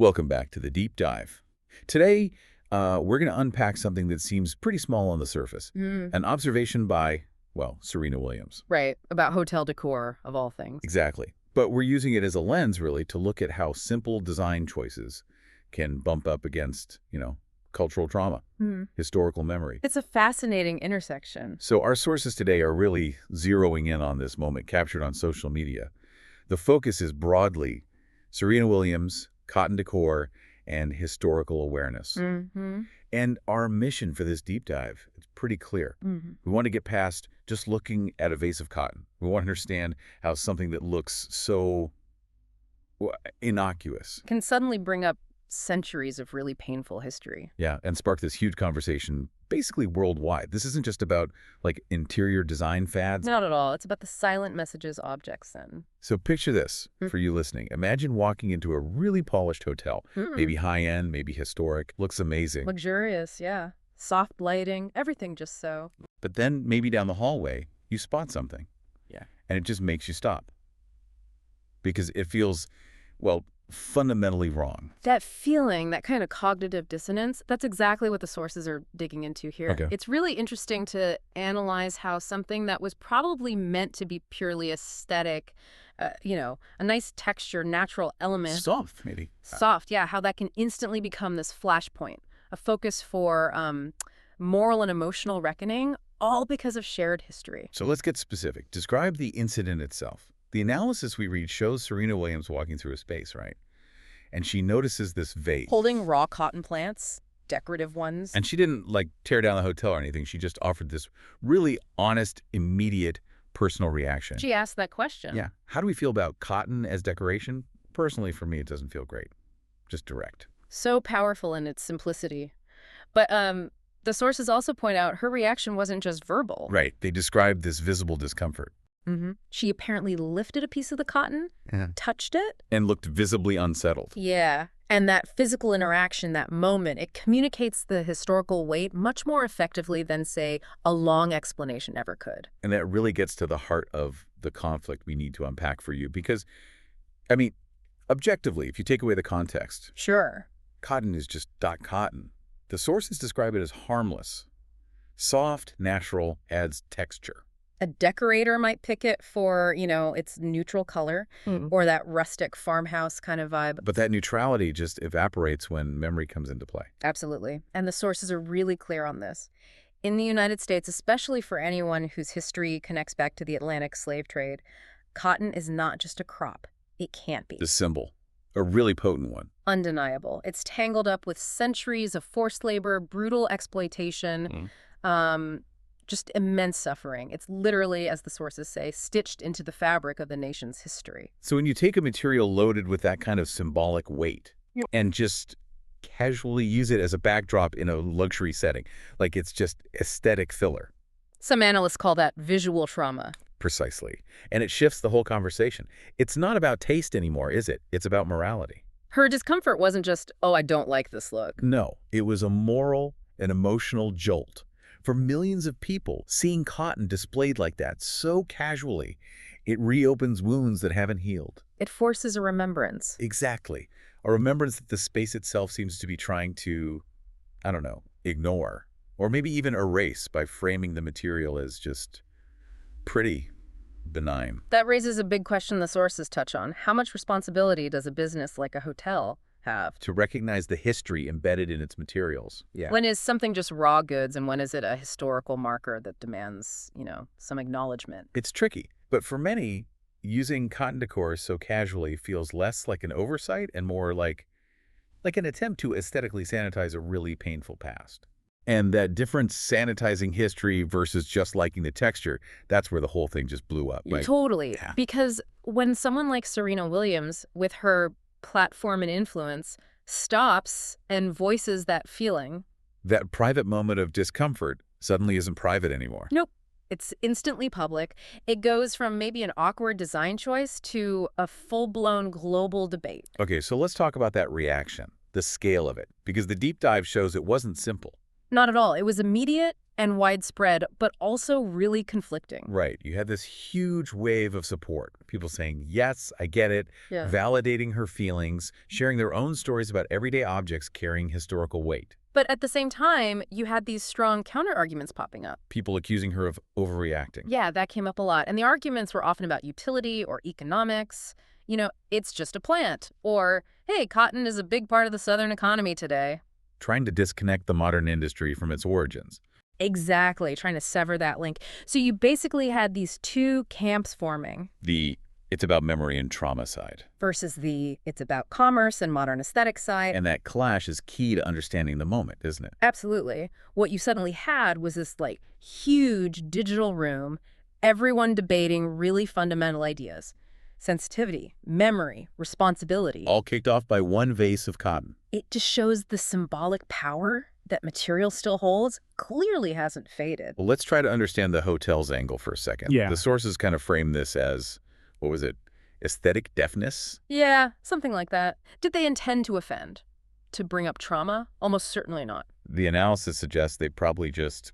Welcome back to the Deep Dive. Today, we're going to unpack something that seems pretty small on the surface. An observation by, well, Serena Williams. Right, about hotel decor, of all things. Exactly. But we're using it as a lens, really, to look at how simple design choices can bump up against, cultural trauma, historical memory. It's a fascinating intersection. So our sources today are really zeroing in on this moment captured on social media. The focus is broadly Serena Williams, cotton decor, and historical awareness. And our mission for this deep dive is pretty clear. We want to get past just looking at a vase of cotton. We want to understand how something that looks so innocuous Can suddenly bring up centuries of really painful history. yeah, and spark this huge conversation basically worldwide. This isn't just about, interior design fads. Not at all. It's about the silent messages objects send. So picture this for you listening. Imagine walking into a really polished hotel, maybe high-end, maybe historic, looks amazing. Luxurious, yeah. Soft lighting, everything just so. But then maybe down the hallway, you spot something. Yeah. And it just makes you stop. Because it feels, well, fundamentally wrong. That feeling, that kind of cognitive dissonance, that's exactly what the sources are digging into here. Okay. It's really interesting to analyze how something that was probably meant to be purely aesthetic, a nice texture, natural element. Soft, maybe. Soft, yeah, how that can instantly become this flashpoint, a focus for moral and emotional reckoning, all because of shared history. So let's get specific. Describe the incident itself. The analysis we read shows Serena Williams walking through a space, right? And she notices this vase. Holding raw cotton plants, decorative ones. And she didn't, tear down the hotel or anything. She just offered this really honest, immediate, personal reaction. She asked that question. Yeah. How do we feel about cotton as decoration? Personally, for me, it doesn't feel great. Just direct. So powerful in its simplicity. But the sources also point out her reaction wasn't just verbal. Right. They describe this visible discomfort. She apparently lifted a piece of the cotton, touched it. And looked visibly unsettled. Yeah. And that physical interaction, that moment, it communicates the historical weight much more effectively than, say, a long explanation ever could. And that really gets to the heart of the conflict we need to unpack for you. Because, objectively, if you take away the context, Sure. cotton is just cotton. The sources describe it as harmless. Soft, natural, adds texture. A decorator might pick it for, its neutral color or that rustic farmhouse kind of vibe. But that neutrality just evaporates when memory comes into play. Absolutely. And the sources are really clear on this. In the United States, especially for anyone whose history connects back to the Atlantic slave trade, cotton is not just a crop. It can't be. The symbol, a really potent one. Undeniable. It's tangled up with centuries of forced labor, brutal exploitation, just immense suffering. It's literally, as the sources say, stitched into the fabric of the nation's history. So when you take a material loaded with that kind of symbolic weight and just casually use it as a backdrop in a luxury setting, like it's just aesthetic filler. Some analysts call that visual trauma. Precisely. And it shifts the whole conversation. It's not about taste anymore, is it? It's about morality. Her discomfort wasn't just, oh, I don't like this look. No, it was a moral and emotional jolt. For millions of people, seeing cotton displayed like that so casually, it reopens wounds that haven't healed. It forces a remembrance. Exactly. A remembrance that the space itself seems to be trying to, ignore. Or maybe even erase by framing the material as just pretty benign. That raises a big question the sources touch on. How much responsibility does a business like a hotel have? To recognize the history embedded in its materials. Yeah. When is something just raw goods and when is it a historical marker that demands, some acknowledgement? It's tricky. But for many, using cotton decor so casually feels less like an oversight and more like an attempt to aesthetically sanitize a really painful past. And that difference, sanitizing history versus just liking the texture, that's where the whole thing just blew up, right? Totally. Yeah. Because when someone like Serena Williams, with her platform and influence, stops and voices that feeling, that private moment of discomfort suddenly isn't private anymore. Nope. It's instantly public. It goes from maybe an awkward design choice to a full-blown global debate. Okay, so let's talk about that reaction, the scale of it, because the deep dive shows it wasn't simple. Not at all. It was immediate and widespread, but also really conflicting. Right. You had this huge wave of support. People saying, yes, I get it, Yeah. validating her feelings, sharing their own stories about everyday objects carrying historical weight. But at the same time, you had these strong counter-arguments popping up. People accusing her of overreacting. Yeah, that came up a lot. And the arguments were often about utility or economics. You know, it's just a plant. Or, hey, cotton is a big part of the Southern economy today. Trying to disconnect the modern industry from its origins. Exactly, trying to sever that link. So you basically had these two camps forming. The it's about memory and trauma side. Versus the it's about commerce and modern aesthetic side. And that clash is key to understanding the moment, isn't it? Absolutely. What you suddenly had was this, like, huge digital room, everyone debating really fundamental ideas. Sensitivity, memory, responsibility. All kicked off by one vase of cotton. It just shows the symbolic power that material still holds clearly hasn't faded. Well, let's try to understand the hotel's angle for a second. Yeah. The sources kind of frame this as, what was it, aesthetic deafness? Yeah, something like that. Did they intend to offend? To bring up trauma? Almost certainly not. The analysis suggests they probably just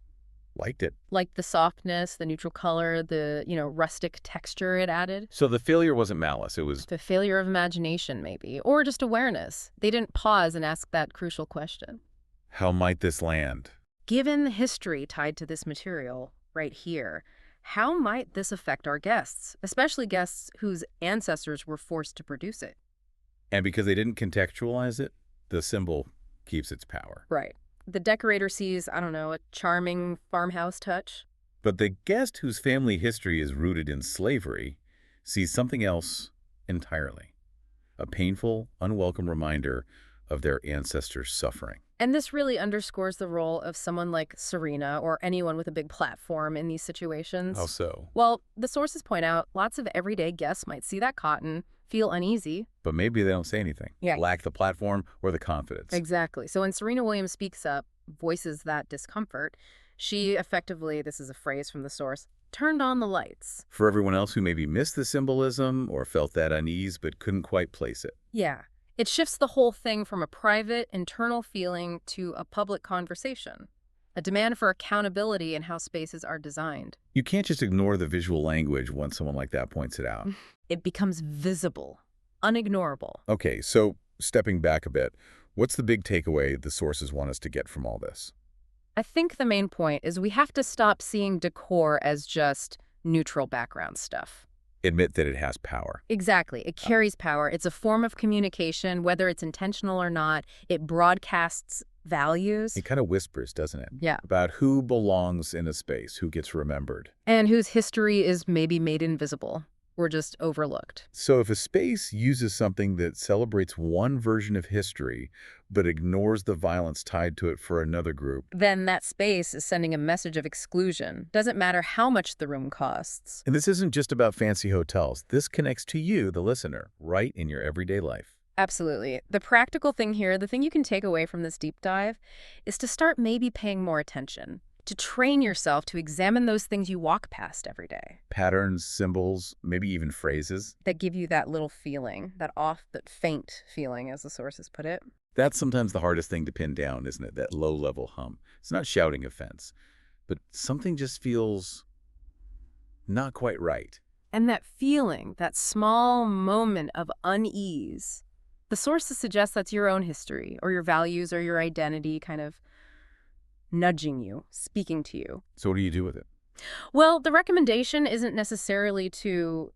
liked it. Like the softness, the neutral color, the, rustic texture it added. So the failure wasn't malice, it was... The failure of imagination, maybe. Or just awareness. They didn't pause and ask that crucial question. How might this land? Given the history tied to this material right here, how might this affect our guests, especially guests whose ancestors were forced to produce it? And because they didn't contextualize it, the symbol keeps its power. Right. The decorator sees, I don't know, a charming farmhouse touch. But the guest whose family history is rooted in slavery sees something else entirely. A painful, unwelcome reminder of their ancestors' suffering. And this really underscores the role of someone like Serena or anyone with a big platform in these situations. How so? Well, the sources point out lots of everyday guests might see that cotton, feel uneasy. But maybe they don't say anything. Yeah. Lack the platform or the confidence. Exactly. So when Serena Williams speaks up, voices that discomfort, she effectively, this is a phrase from the source, turned on the lights. For everyone else who maybe missed the symbolism or felt that unease but couldn't quite place it. Yeah. It shifts the whole thing from a private, internal feeling to a public conversation. A demand for accountability in how spaces are designed. You can't just ignore the visual language when someone like that points it out. It becomes visible, unignorable. Okay, so stepping back a bit, what's the big takeaway the sources want us to get from all this? I think the main point is we have to stop seeing decor as just neutral background stuff. Admit that it has power. Exactly. It carries power. It's a form of communication, whether it's intentional or not. It broadcasts values. It kind of whispers, doesn't it? Yeah. About who belongs in a space, who gets remembered. And whose history is maybe made invisible or just overlooked. So if a space uses something that celebrates one version of history, but ignores the violence tied to it for another group, then that space is sending a message of exclusion. Doesn't matter how much the room costs. and this isn't just about fancy hotels. This connects to you, the listener, right in your everyday life. Absolutely. The practical thing here, the thing you can take away from this deep dive, is to start maybe paying more attention. To train yourself to examine those things you walk past every day. Patterns, symbols, maybe even phrases. That give you that little feeling, that off but faint feeling, as the sources put it. That's sometimes the hardest thing to pin down, isn't it? That low-level hum. It's not shouting offense, but something just feels not quite right. And that feeling, that small moment of unease, the sources suggest that's your own history or your values or your identity kind of nudging you, speaking to you. So what do you do with it? Well, the recommendation isn't necessarily to,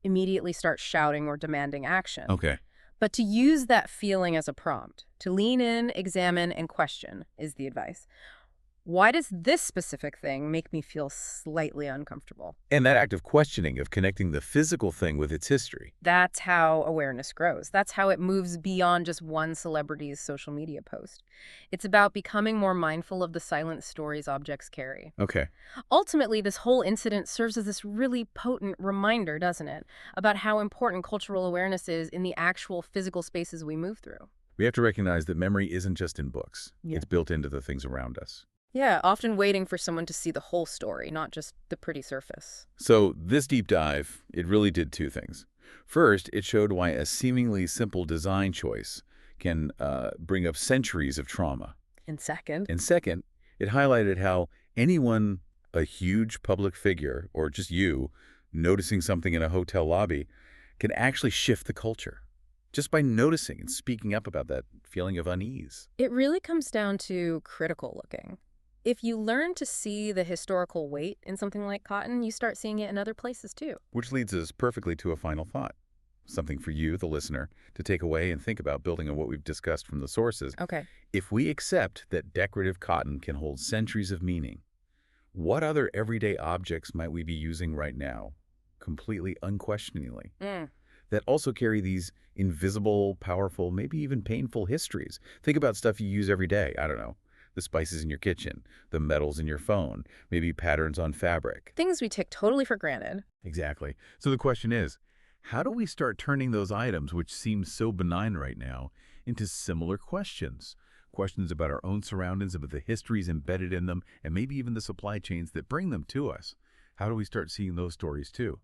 immediately start shouting or demanding action. Okay. But to use that feeling as a prompt, to lean in, examine, and question is the advice. Why does this specific thing make me feel slightly uncomfortable? And that act of questioning, of connecting the physical thing with its history. That's how awareness grows. That's how it moves beyond just one celebrity's social media post. It's about becoming more mindful of the silent stories objects carry. Okay. Ultimately, this whole incident serves as this really potent reminder, doesn't it, about how important cultural awareness is in the actual physical spaces we move through. We have to recognize that memory isn't just in books. Yeah. It's built into the things around us. Yeah, often waiting for someone to see the whole story, not just the pretty surface. So this deep dive, it really did two things. First, it showed why a seemingly simple design choice can bring up centuries of trauma. And second, And second, it highlighted how Anyone, a huge public figure, or just you, noticing something in a hotel lobby, can actually shift the culture just by noticing and speaking up about that feeling of unease. It really comes down to critical looking. If you learn to see the historical weight in something like cotton, you start seeing it in other places too. Which leads us perfectly to a final thought. Something for you, the listener, to take away and think about building on what we've discussed from the sources. Okay. If we accept that decorative cotton can hold centuries of meaning, what other everyday objects might we be using right now, completely unquestioningly, that also carry these invisible, powerful, maybe even painful histories? Think about stuff you use every day. I don't know, the spices in your kitchen, the metals in your phone, maybe patterns on fabric. Things we take totally for granted. Exactly. So the question is, how do we start turning those items, which seem so benign right now, into similar questions? Questions about our own surroundings, about the histories embedded in them, and maybe even the supply chains that bring them to us. How do we start seeing those stories too?